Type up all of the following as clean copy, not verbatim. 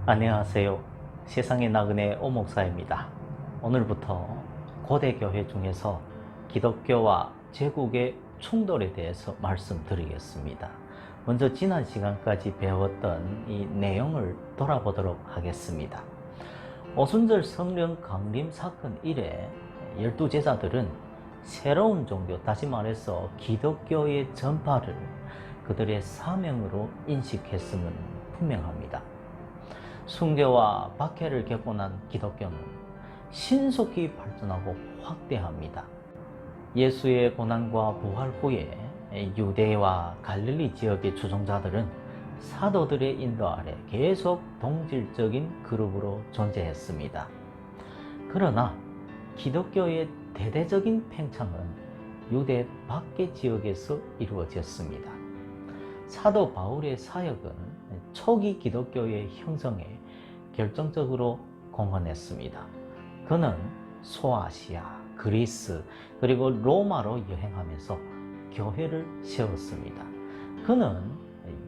안녕하세요. 세상의 나그네 오목사입니다. 오늘부터 고대 교회 중에서 기독교와 제국의 충돌에 대해서 말씀드리겠습니다. 먼저 지난 시간까지 배웠던 이 내용을 돌아보도록 하겠습니다. 오순절 성령 강림 사건 이래 12제자들은 새로운 종교, 다시 말해서 기독교의 전파를 그들의 사명으로 인식했음은 분명합니다. 순교와 박해를 겪고 난 기독교는 신속히 발전하고 확대합니다. 예수의 고난과 부활 후에 유대와 갈릴리 지역의 추종자들은 사도들의 인도 아래 계속 동질적인 그룹으로 존재했습니다. 그러나 기독교의 대대적인 팽창은 유대 밖의 지역에서 이루어졌습니다. 사도 바울의 사역은 초기 기독교의 형성에 결정적으로 공헌했습니다. 그는 소아시아, 그리스, 그리고 로마로 여행하면서 교회를 세웠습니다. 그는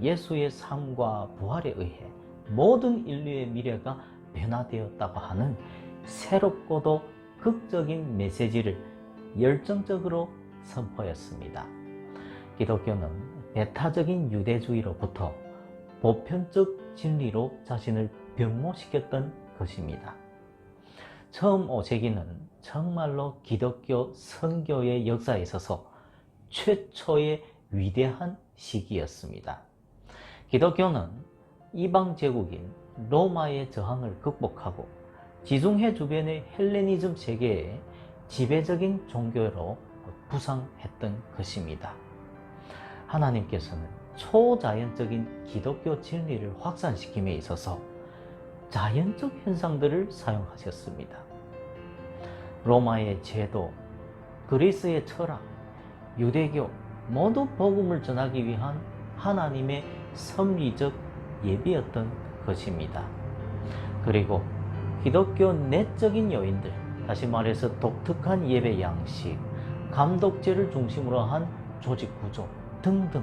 예수의 삶과 부활에 의해 모든 인류의 미래가 변화되었다고 하는 새롭고도 극적인 메시지를 열정적으로 선포했습니다. 기독교는 배타적인 유대주의로부터 보편적 진리로 자신을 변모시켰던 것입니다. 처음 5세기는 정말로 기독교 선교의 역사에 있어서 최초의 위대한 시기였습니다. 기독교는 이방 제국인 로마의 저항을 극복하고 지중해 주변의 헬레니즘 세계의 지배적인 종교로 부상했던 것입니다. 하나님께서는 초자연적인 기독교 진리를 확산시킴에 있어서 자연적 현상들을 사용하셨습니다. 로마의 제도, 그리스의 철학, 유대교 모두 복음을 전하기 위한 하나님의 섭리적 예비였던 것입니다. 그리고 기독교 내적인 요인들, 다시 말해서 독특한 예배 양식, 감독제를 중심으로 한 조직 구조 등등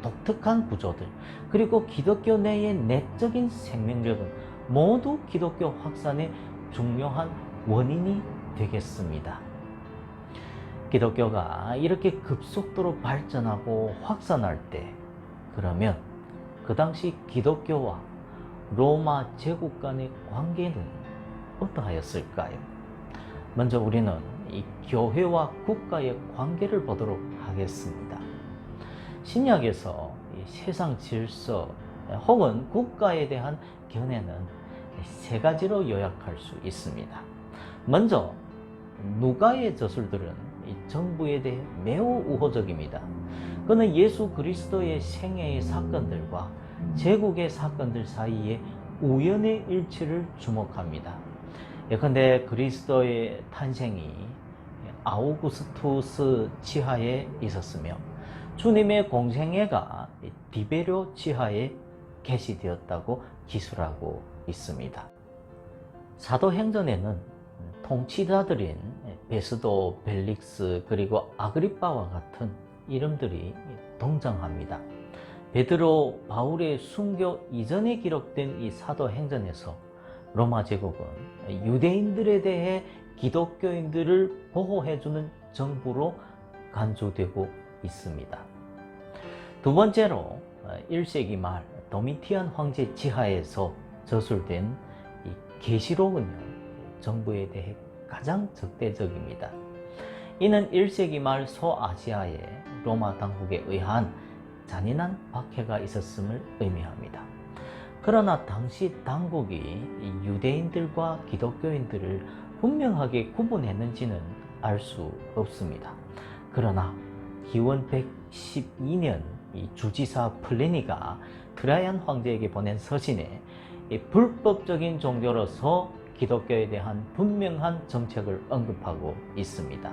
독특한 구조들, 그리고 기독교 내의 내적인 생명력은 모두 기독교 확산의 중요한 원인이 되겠습니다. 기독교가 이렇게 급속도로 발전하고 확산할 때, 그러면 그 당시 기독교와 로마 제국 간의 관계는 어떠하였을까요? 먼저 우리는 이 교회와 국가의 관계를 보도록 하겠습니다. 신약에서 세상 질서 혹은 국가에 대한 견해는 세 가지로 요약할 수 있습니다. 먼저 누가의 저술들은 정부에 대해 매우 우호적입니다. 그는 예수 그리스도의 생애의 사건들과 제국의 사건들 사이에 우연의 일치를 주목합니다. 예컨대 그리스도의 탄생이 아우구스투스 치하에 있었으며 주님의 공생애가 디베료 치하에 계시되었다고 기술하고 있습니다. 사도행전에는 통치자들인 베스도, 벨릭스, 그리고 아그리빠와 같은 이름들이 등장합니다. 베드로, 바울의 순교 이전에 기록된 이 사도행전에서 로마 제국은 유대인들에 대해 기독교인들을 보호해주는 정부로 간주되고 있습니다. 두 번째로 1세기 말 도미티안 황제 지하에서 저술된 이 계시록은요, 정부에 대해 가장 적대적입니다. 이는 1세기 말 소아시아에 로마 당국에 의한 잔인한 박해가 있었음을 의미합니다. 그러나 당시 당국이 유대인들과 기독교인들을 분명하게 구분했는지는 알 수 없습니다. 그러나 기원 112년 이 주지사 플리니가 트라이안 황제에게 보낸 서신에 불법적인 종교로서 기독교에 대한 분명한 정책을 언급하고 있습니다.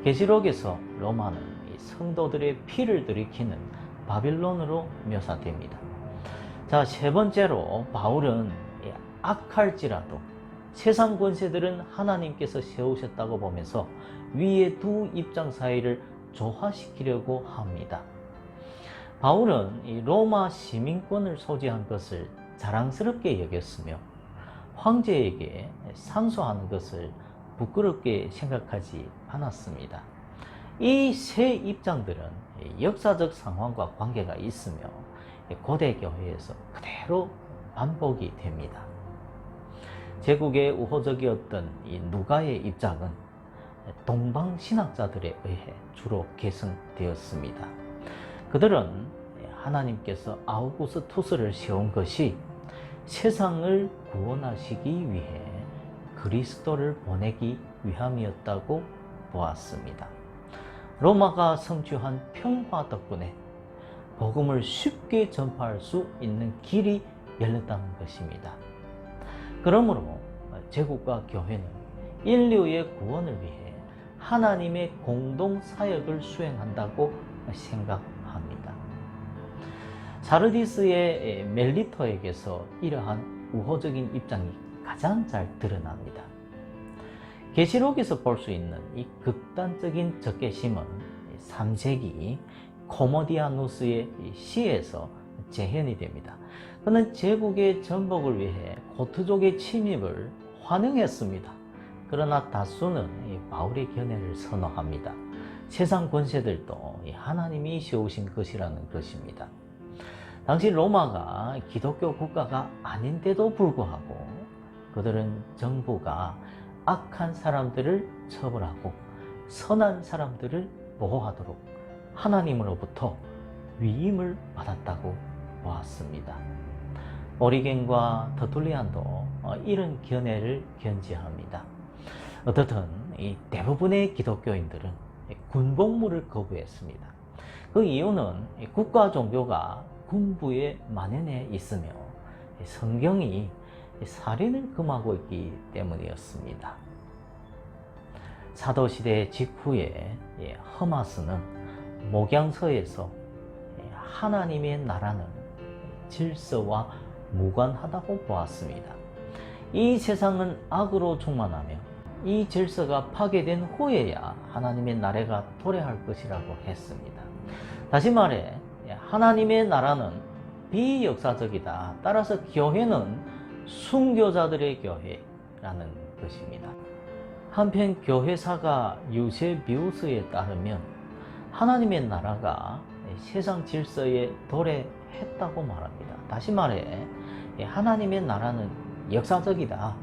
계시록에서 로마는 성도들의 피를 들이키는 바빌론으로 묘사됩니다. 자, 세 번째로 바울은 악할지라도 세상 권세들은 하나님께서 세우셨다고 보면서 위의 두 입장 사이를 조화시키려고 합니다. 바울은 이 로마 시민권을 소지한 것을 자랑스럽게 여겼으며 황제에게 상소하는 것을 부끄럽게 생각하지 않았습니다. 이 세 입장들은 역사적 상황과 관계가 있으며 고대 교회에서 그대로 반복이 됩니다. 제국의 우호적이었던 이 누가의 입장은 동방 신학자들에 의해 주로 계승되었습니다. 그들은 하나님께서 아우구스투스를 세운 것이 세상을 구원하시기 위해 그리스도를 보내기 위함이었다고 보았습니다. 로마가 성취한 평화 덕분에 복음을 쉽게 전파할 수 있는 길이 열렸다는 것입니다. 그러므로 제국과 교회는 인류의 구원을 위해 하나님의 공동 사역을 수행한다고 생각합니다. 사르디스의 멜리토에게서 이러한 우호적인 입장이 가장 잘 드러납니다. 계시록에서 볼 수 있는 이 극단적인 적개심은 3세기 코모디아누스의 시에서 재현이 됩니다. 그는 제국의 전복을 위해 고트족의 침입을 환영했습니다. 그러나 다수는 바울의 견해를 선호합니다. 세상 권세들도 하나님이 세우신 것이라는 것입니다. 당시 로마가 기독교 국가가 아닌데도 불구하고 그들은 정부가 악한 사람들을 처벌하고 선한 사람들을 보호하도록 하나님으로부터 위임을 받았다고 보았습니다. 오리겐과 터툴리안도 이런 견해를 견지합니다. 어떻든 이 대부분의 기독교인들은 군복무를 거부했습니다. 그 이유는 국가 종교가 군부에 만연해 있으며 성경이 살인을 금하고 있기 때문이었습니다. 사도시대 직후에 허마스는 목양서에서 하나님의 나라는 질서와 무관하다고 보았습니다. 이 세상은 악으로 충만하며 이 질서가 파괴된 후에야 하나님의 나라가 도래할 것이라고 했습니다. 다시 말해 하나님의 나라는 비역사적이다. 따라서 교회는 순교자들의 교회라는 것입니다. 한편 교회사가 유세비우스에 따르면 하나님의 나라가 세상 질서에 도래했다고 말합니다. 다시 말해 하나님의 나라는 역사적이다.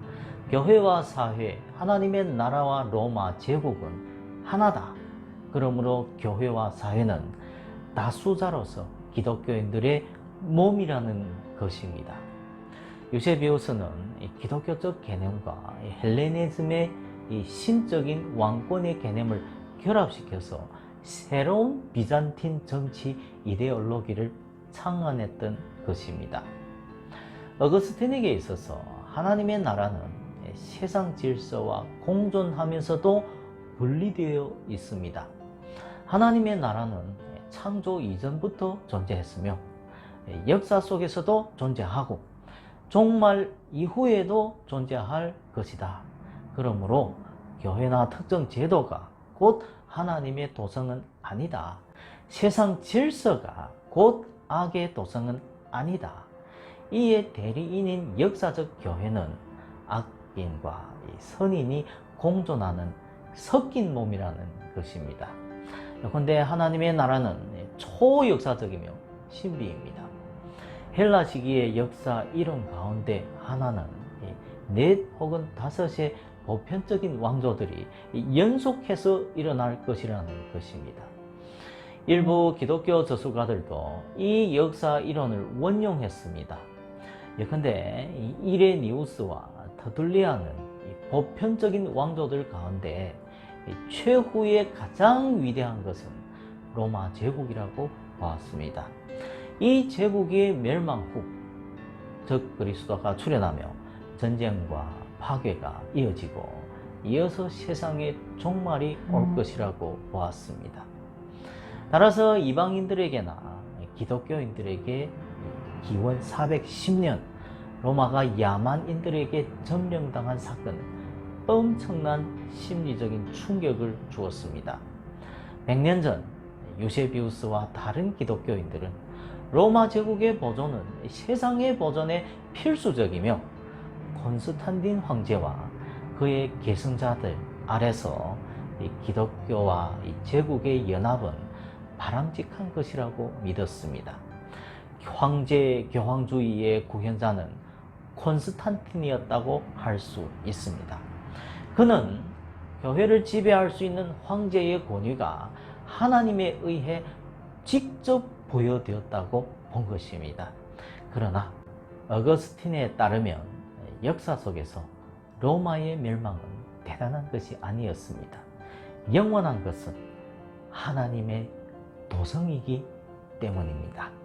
교회와 사회, 하나님의 나라와 로마 제국은 하나다. 그러므로 교회와 사회는 다수자로서 기독교인들의 몸이라는 것입니다. 유세비우스는 기독교적 개념과 헬레니즘의 신적인 왕권의 개념을 결합시켜서 새로운 비잔틴 정치 이데올로기를 창안했던 것입니다. 어거스틴에게 있어서 하나님의 나라는 세상 질서와 공존하면서도 분리되어 있습니다. 하나님의 나라는 창조 이전부터 존재했으며 역사 속에서도 존재하고 종말 이후에도 존재할 것이다. 그러므로 교회나 특정 제도가 곧 하나님의 도성은 아니다. 세상 질서가 곧 악의 도성은 아니다. 이에 대리인인 역사적 교회는 악인과 선인이 공존하는 섞인 몸이라는 것입니다. 그런데 하나님의 나라는 초역사적이며 신비입니다. 헬라 시기의 역사 이론 가운데 하나는 넷 혹은 다섯의 보편적인 왕조들이 연속해서 일어날 것이라는 것입니다. 일부 기독교 저술가들도 이 역사 이론을 원용했습니다. 예컨대 이레니우스와 터툴리안은 보편적인 왕조들 가운데 최후의 가장 위대한 것은 로마 제국이라고 보았습니다. 이 제국의 멸망 후 적 그리스도가 출현하며 전쟁과 파괴가 이어지고 이어서 세상의 종말이 올 것이라고 보았습니다. 따라서 이방인들에게나 기독교인들에게 기원 410년 로마가 야만인들에게 점령당한 사건은 엄청난 심리적인 충격을 주었습니다. 100년 전 유세비우스와 다른 기독교인들은 로마 제국의 보존은 세상의 보존에 필수적이며 콘스탄틴 황제와 그의 계승자들 아래서 기독교와 제국의 연합은 바람직한 것이라고 믿었습니다. 황제 교황주의의 구현자는 콘스탄틴이었다고 할 수 있습니다. 그는 교회를 지배할 수 있는 황제의 권위가 하나님에 의해 직접 부여되었다고 본 것입니다. 그러나 어거스틴에 따르면 역사 속에서 로마의 멸망은 대단한 것이 아니었습니다. 영원한 것은 하나님의 도성이기 때문입니다.